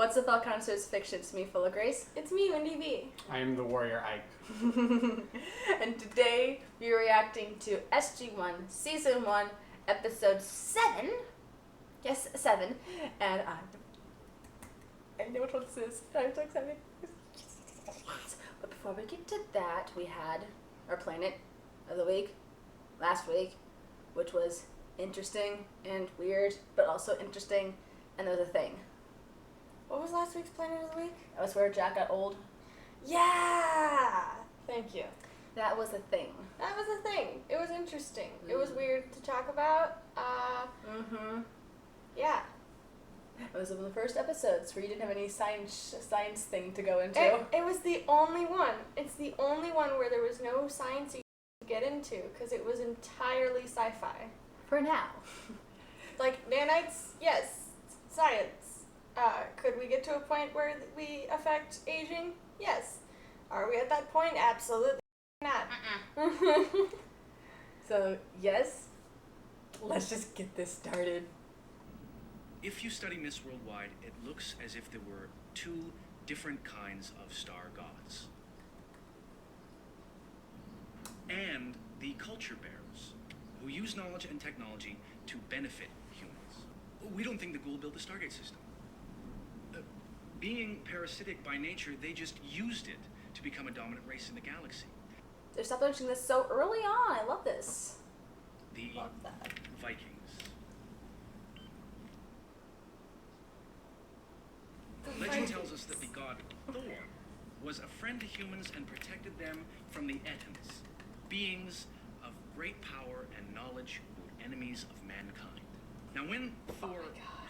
What's the thought connoisseur's fiction? It's me, Full0Grace. It's me, Wendy B. I am the warrior Ike. And today we're reacting to SG1 Season 1, Episode 7. Yes, 7. And I know which one this is. I'm so excited. But before we get to that, we had our planet of the week last week, which was interesting and weird, but also interesting. And there was a thing. What was last week's Planet of the Week? That was where Jack got old. Yeah! Thank you. That was a thing. That was a thing. It was interesting. It was weird to talk about. Yeah. It was one of the first episodes where you didn't have any science thing to go into. It was the only one. It's the only one where there was no science you could get into because it was entirely sci-fi. For now. Like, nanites, yes. Science. Could we get to a point where we affect aging? Yes. Are we at that point? Absolutely not. So, yes. Let's just get this started. If you study Miss Worldwide, it looks as if there were two different kinds of star gods. And the culture bearers, who use knowledge and technology to benefit humans. We don't think the Ghoul built the Stargate system. Being parasitic by nature, they just used it to become a dominant race in the galaxy. They're establishing this so early on. I love this. The Love that. Vikings. Legend tells us that the god Thor was a friend to humans and protected them from the Ettins, beings of great power and knowledge who were enemies of mankind. Now when Thor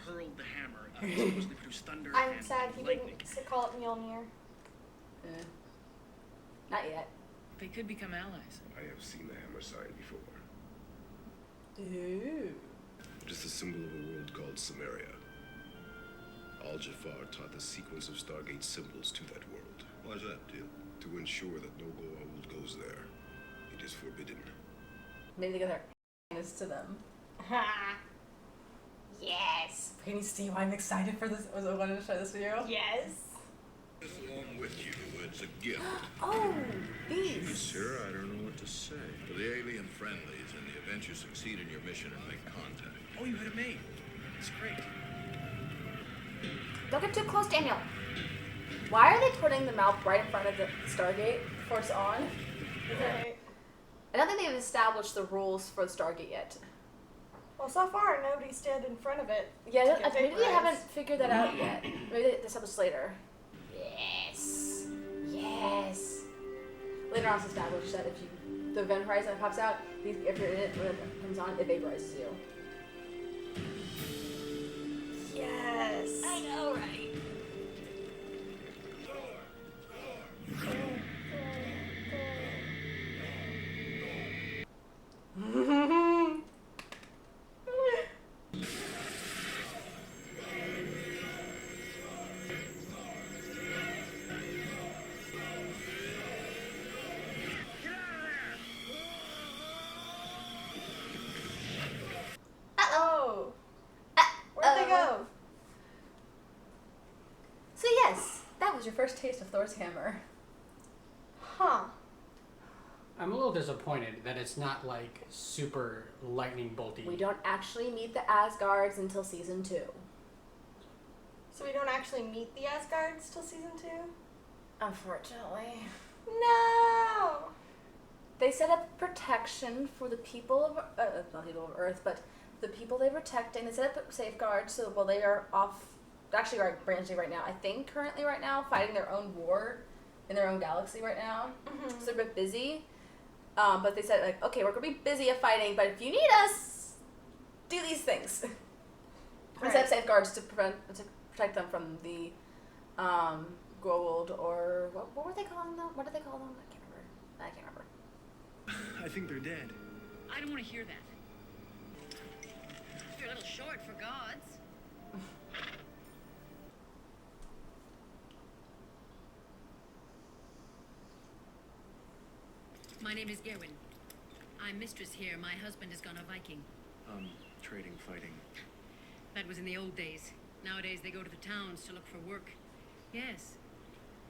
hurled the hammer, supposedly produced thunder I'm and sad he lightning. didn't call it Mjolnir. Not yet. They could become allies. I have seen the hammer sign before. Ooh. It is the symbol of a world called Samaria. Al-Jafar taught the sequence of Stargate symbols to that world. Why is that, dear? To ensure that no Goa'uld goes there. It is forbidden. Maybe they got their kindness to them. Yes. Can you see why I'm excited for this? I wanted to show this video. Yes. Along with you, it's a gift. Oh, these. Sir, I don't know what to say. For the alien friendlies, in the event you succeed in your mission and make contact. Oh, you had it made. It's great. Don't get too close, Daniel. Why are they putting the mouth right in front of the Stargate before it's on? Right. I don't think they've established the rules for the Stargate yet. Well, so far nobody stood in front of it. Yeah, to get maybe they vaporized. haven't figured that out yet. Maybe they establish later. Yes. Yes. Later on, it's established that if you, the event horizon pops out, if you're in it when it comes on, it vaporizes you. Yes. I know, right? Oh. Where'd they go? So yes, that was your first taste of Thor's hammer. Huh. I'm a little disappointed that it's not like super lightning bolty. We don't actually meet the Asgards until season 2. So we don't actually meet the Asgards till season 2? Unfortunately. No! They set up protection for the people of, not people of Earth, but the people they protect, and they set up safeguards so while they are off, actually are branching right now, I think currently right now, fighting their own war in their own galaxy right now. So they're a bit busy. But they said, like, okay, we're going to be busy at fighting, but if you need us, do these things. We set up safeguards to protect them from the Goa'uld, or what were they calling them? What did they call them? I can't remember. I think they're dead. I don't want to hear that. You're a little short for gods. My name is Gerwin. I'm mistress here. My husband has gone a Viking. Trading, fighting. That was in the old days. Nowadays they go to the towns to look for work. Yes.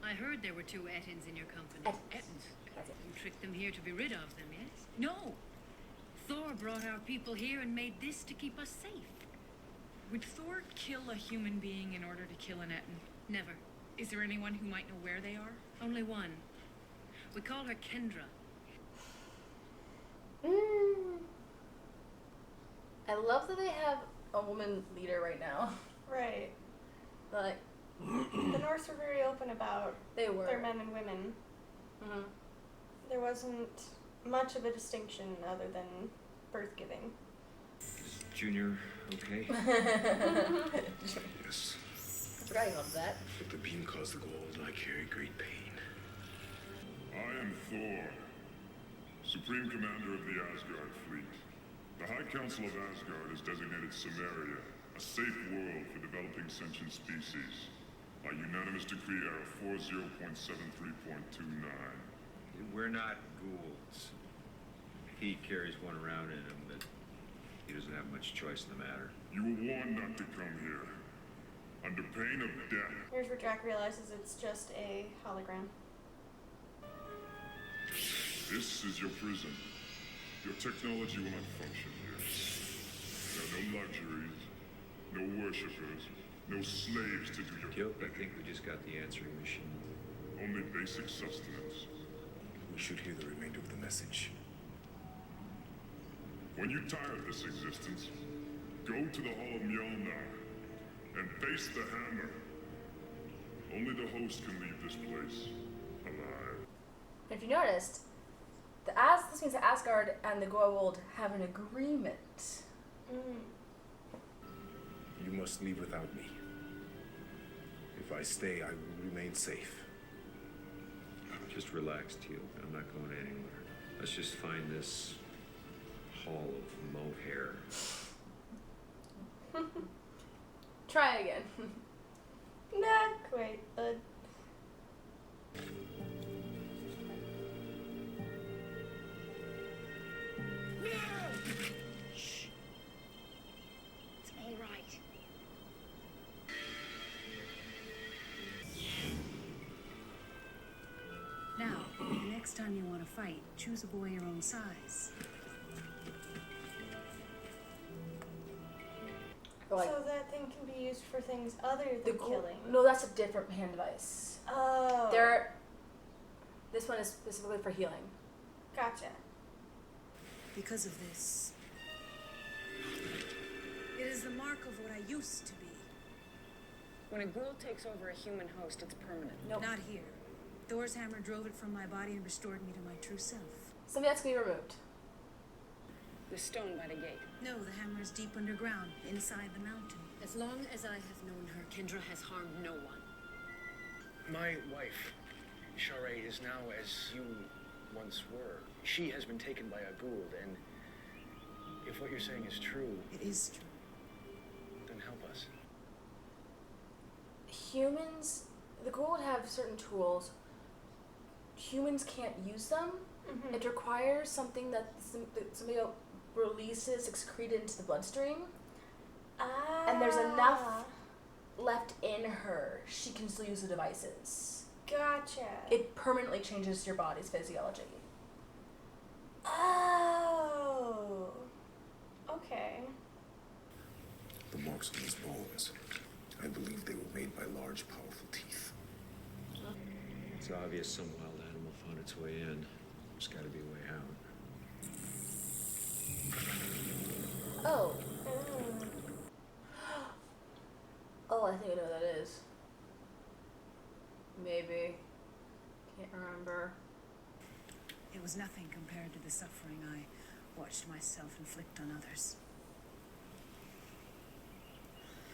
I heard there were 2 Ettins in your company. Ettins. That's it. You tricked them here to be rid of them, yes? No! Thor brought our people here and made this to keep us safe. Would Thor kill a human being in order to kill an Ettin? Never. Is there anyone who might know where they are? Only one. We call her Kendra. I love that they have a woman leader right now. Right. Like, The Norse were very open about they were. their men and women. Mhm. There wasn't much of a distinction other than birth giving. Is Junior okay? Yes. I forgot you loved that. If the beam caused the gold, I carry great pain. I am Thor, Supreme Commander of the Asgard fleet. The High Council of Asgard has designated Samaria a safe world for developing sentient species. By unanimous decree, Error 40.73.29. We're not ghouls. He carries one around in him, but he doesn't have much choice in the matter. You were warned not to come here, under pain of death. Here's where Jack realizes it's just a hologram. This is your prison. Your technology will not function here. There are no luxuries, no worshippers, no slaves to do your Yep, I think we just got the answering machine. only basic sustenance. We should hear the remainder of the message. When you tire of this existence, go to the Hall of Mjolnir and face the hammer. Only the host can leave this place alive. And if you noticed, this means that Asgard and the Goa'uld have an agreement. You must leave without me. If I stay, I will remain safe. Just relax, Teal. I'm not going anywhere. Let's just find this hall of mohair. Try again. Not quite, bud. Shh. It's all right. Now, the next time you want to fight, choose a boy your own size. Like, So that thing can be used for things other the than killing. No, that's a different hand device. Oh. This one is specifically for healing. Gotcha. Because of this, it is the mark of what I used to be. When a ghoul takes over a human host, it's permanent. Nope. Not here. Thor's hammer drove it from my body and restored me to my true self. Something that's gonna be removed. The stone by the gate. No, the hammer is deep underground, inside the mountain. As long as I have known her, Kendra has harmed no one. My wife, Sharae, is now as you once were. She has been taken by a Goa'uld, and if what you're saying is true, It is true. then help us. Humans, the Goa'uld have certain tools. Humans can't use them. Mm-hmm. It requires something that somebody releases, excreted into the bloodstream. And there's enough left in her, she can still use the devices. Gotcha. It permanently changes your body's physiology. Oh. Okay. The marks on these bones, I believe they were made by large, powerful teeth. It's obvious some wild animal found its way in. There's got to be a way out. Oh. Oh, I think I know what that is. Maybe. Can't remember. It was nothing compared to the suffering I watched myself inflict on others.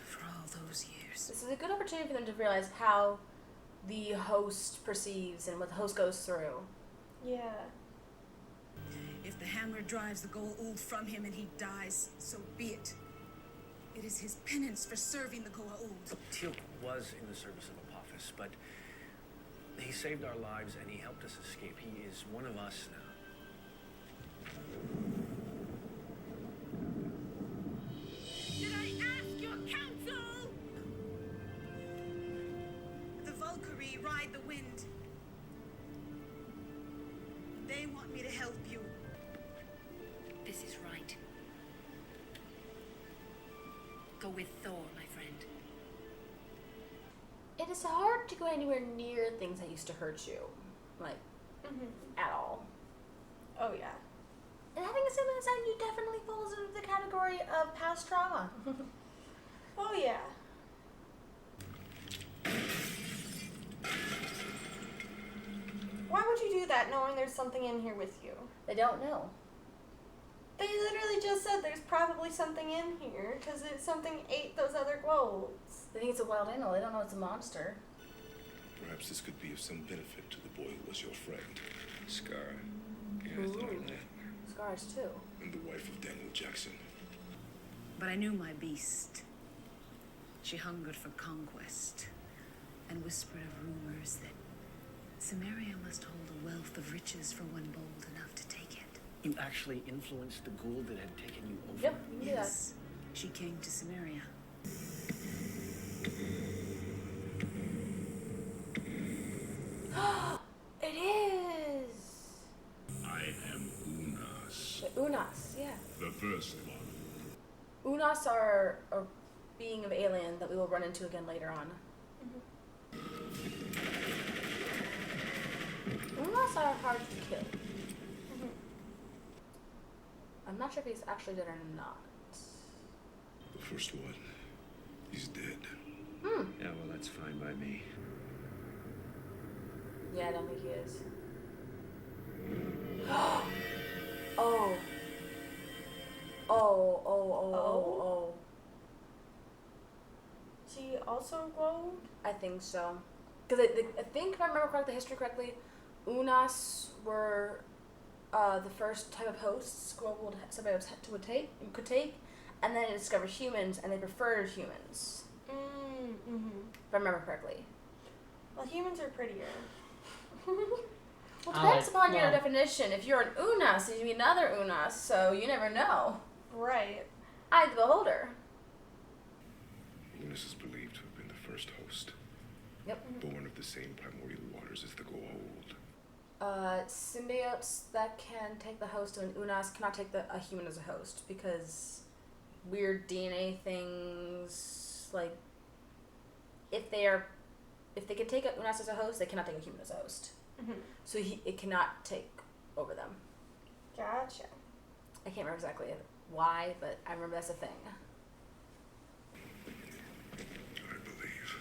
For all those years. This is a good opportunity for them to realize how the host perceives and what the host goes through. Yeah. If the hammer drives the Goa'uld from him and he dies, so be it. It is his penance for serving the Goa'uld. Teal was in the service of Apophis, but he saved our lives and he helped us escape. He is one of us now. Did I ask your counsel? Go with Thor, my friend. It is hard to go anywhere near things that used to hurt you, like at all. Oh yeah. And having a sibling inside you definitely falls into the category of past trauma. Oh yeah. Why would you do that knowing there's something in here with you? They don't know. They literally just said there's probably something in here because something ate those other globes. They think it's a wild animal. They don't know it's a monster. Perhaps this could be of some benefit to the boy who was your friend. Scar. Yeah, I thought of that. Scars too. And the wife of Daniel Jackson. But I knew my beast. She hungered for conquest and whispered of rumors that Samaria must hold a wealth of riches for one bold enough to take it. You actually influenced the ghoul that had taken you over? Yep, you can do Yes, she came to Samaria. that. It is! I am Unas, The Unas, yeah. the first one. Unas are a being of alien that we will run into again later on. Unas are hard to kill. I'm not sure if he's actually dead or not. The first one. He's dead. Yeah, well, that's fine by me. Yeah, I don't think he is. Oh. Oh, oh, oh, oh, oh. She also glowed? I think so. Because I think, if I remember correctly, the history correctly, Unas were the first type of hosts somebody could take, and then it discovered humans, and they preferred humans. If I remember correctly. Well, humans are prettier. Well, depends upon your definition. If you're an Unas, you mean another Unas, so you never know. Right. I the beholder. Unas is believed to have been the first host. Yep. Born of the same primordial waters as the Goa'uld. Symbiotes that can take the host of an Unas cannot take a human as a host because weird DNA things, like if they can take a Unas as a host, they cannot take a human as a host. So it cannot take over them. Gotcha. I can't remember exactly why, but I remember that's a thing. I believe.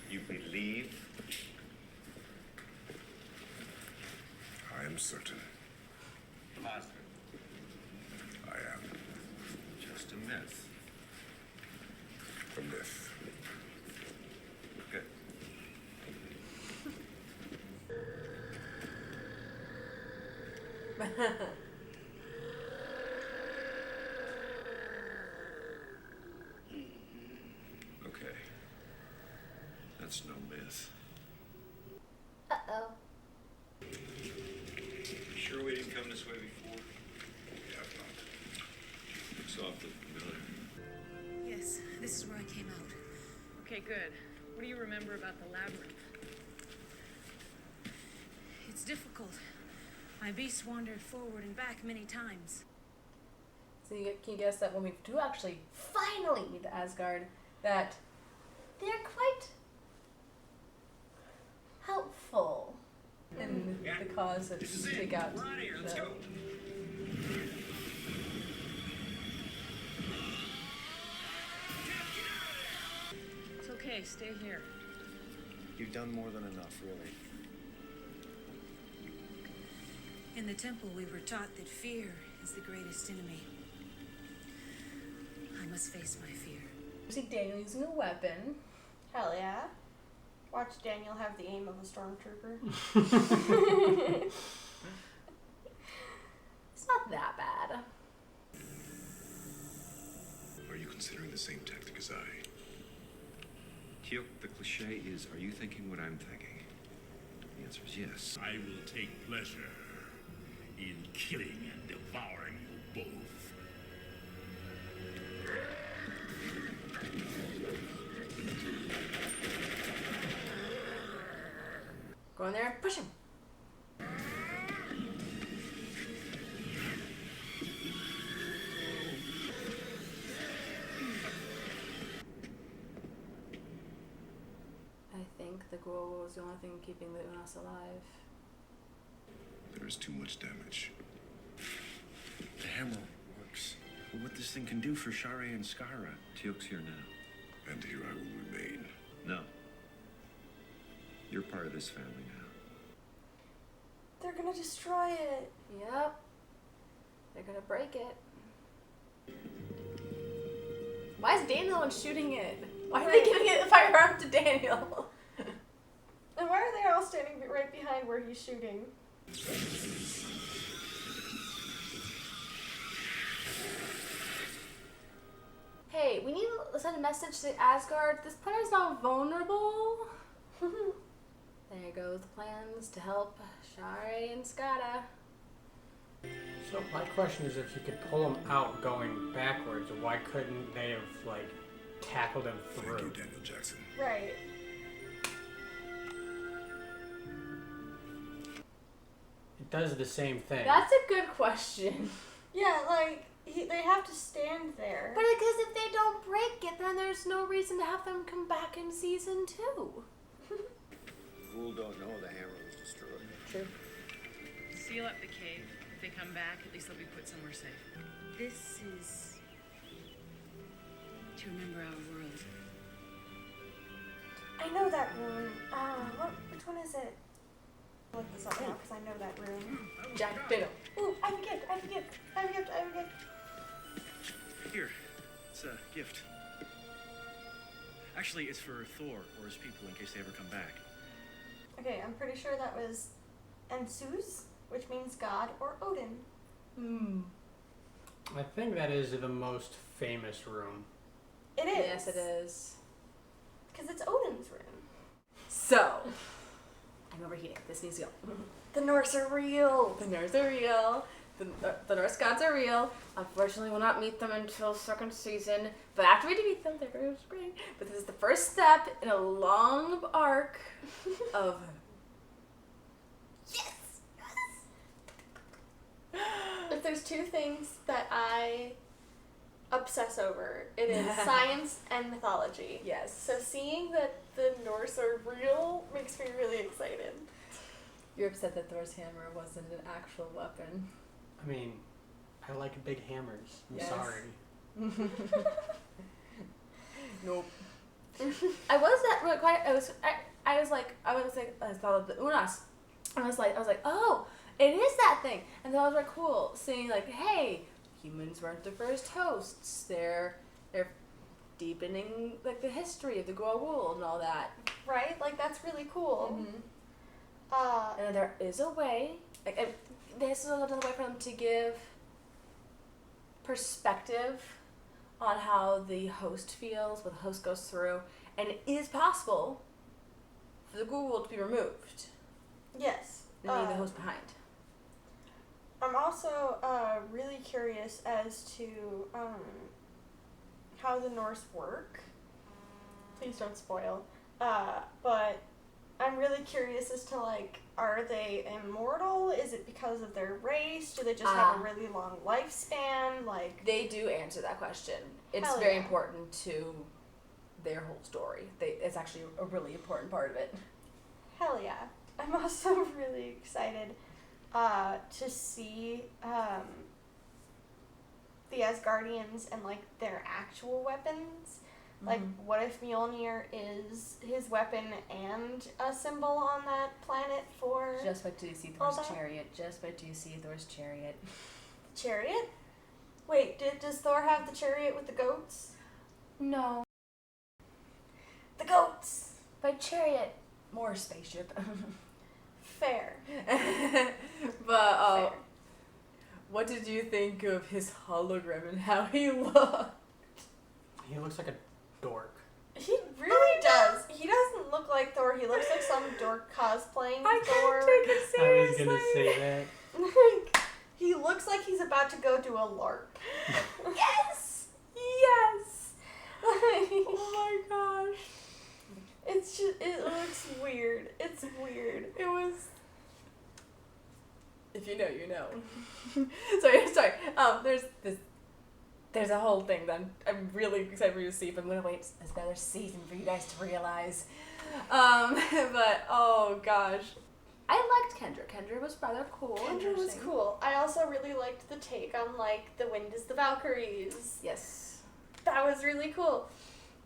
You believe? I am certain. Positive. I am. Just a myth. A myth. Good. Okay. That's no myth. Uh-oh. Sure we didn't come this way before? We have not. Looks awfully familiar. Yes, this is where I came out. Okay, good. What do you remember about the labyrinth? It's difficult. My beast wandered forward and back many times. So can you guess that when we do actually finally meet the Asgard, that they're quite helpful in the cause to take out We're out of here. Let's the- go. It's okay, stay here. You've done more than enough, really. In the temple, we were taught that fear is the greatest enemy. I must face my fear. You see Daniel using a weapon. Hell yeah. Watch Daniel have the aim of a stormtrooper. It's not that bad. Are you considering the same tactic as I? Teal, the cliche is, are you thinking what I'm thinking? The answer is yes. I will take pleasure in killing and devouring you both. Go in there and push him. Goa'uld was the only thing keeping the Unas alive. There is too much damage. The hammer works. But what this thing can do for Shari and Skara. Teal'c's here now. And here I will remain. No. You're part of this family now. They're gonna destroy it. Yep. They're gonna break it. Why is Daniel the one shooting it? Why are they giving it the firearm to Daniel? And why are they all standing right behind where he's shooting? Hey, we need to send a message to Asgard. This planet's not vulnerable. There goes the plans to help Shari and Skada. So my question is, if you could pull them out going backwards, why couldn't they have like tackled him through? Thank you, Daniel Jackson. Right. It does the same thing. That's a good question. Yeah, like, they have to stand there. But because if they don't break it, then there's no reason to have them come back in season 2. Goa'uld don't know the hammer was destroyed. True. Seal up the cave. If they come back, at least they'll be put somewhere safe. This is to remember our world. I know that room. Which one is it? I'll look this up now because I know that room. Jack Biddle. Ooh, I have a gift, I have a gift, I have a gift, I have a gift. Here, it's a gift. Actually, it's for Thor or his people in case they ever come back. Okay, I'm pretty sure that was Ensus, which means God or Odin. I think that is the most famous room. It is. Yes, it is. Because it's Odin's room. So, I'm overheating. This needs to go. The Norse are real. The Norse are real. The Norse gods are real. Unfortunately, we'll not meet them until second season. But after we do meet them, they're very great. But this is the first step in a long arc of... Yes! If there's two things that I obsess over, it is science and mythology. Yes. So seeing that the Norse are real makes me really excited. You're upset that Thor's hammer wasn't an actual weapon. I mean, I like big hammers. I'm Yes. sorry. Nope. I thought of the Unas. I was like, oh, it is that thing. And that was like cool seeing like, hey, humans weren't the first hosts. They're deepening like the history of the Goa'uld and all that. Right? Like, that's really cool. And then there is a way, like, this is another way for them to give perspective on how the host feels, what the host goes through, and it is possible for the Goa'uld to be removed. Yes. And leave the host behind. I'm also really curious as to how the Norse work. Please don't spoil. But I'm really curious as to, like, are they immortal? Is it because of their race? Do they just have a really long lifespan? Like, they do answer that question. It's Hell very yeah. important to their whole story. It's actually a really important part of it. hell yeah. I'm also really excited to see the Asgardians and, like, their actual weapons. Like, what if Mjolnir is his weapon and a symbol on that planet for... Just wait till you see Thor's chariot. Just wait till you see Thor's chariot. Chariot? Wait, does Thor have the chariot with the goats? No. The goats! By chariot, more spaceship. Fair. But, Fair. what did you think of his hologram and how he looked? He looks like a dork. He really does. He doesn't look like Thor. He looks like some dork cosplaying I Thor. can't take it I seriously. was gonna say that. Like, he looks like he's about to go do a LARP. Yes! Yes! Like, Oh my gosh. it's just, it looks weird. It's weird. It was... If you know, you know. sorry. There's a whole thing that I'm really excited for you to see, but I'm gonna wait another season for you guys to realize. But oh gosh, I liked Kendra. Kendra was rather cool. Kendra was cool. I also really liked the take on like the wind is the Valkyries. Yes. That was really cool.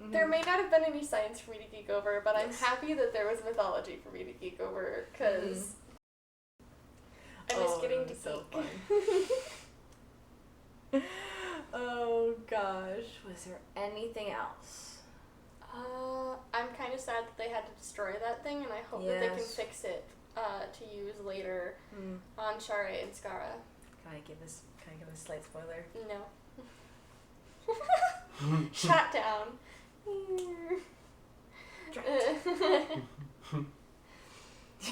Mm-hmm. There may not have been any science for me to geek over, but I'm happy that there was mythology for me to geek over because I miss getting to geek. So fun. Oh gosh, was there anything else? I'm kind of sad that they had to destroy that thing, and I hope that they can fix it to use later on Shara and Skara. Can I give a slight spoiler? No. Shot down.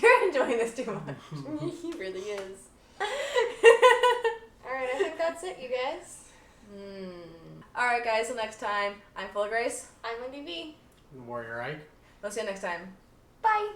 You're enjoying this too much. He really is. Alright, I think that's it, you guys. Alright, guys, till next time, I'm Full0Grace. I'm Wendy V. Warrior Ike. We'll see you next time. Bye.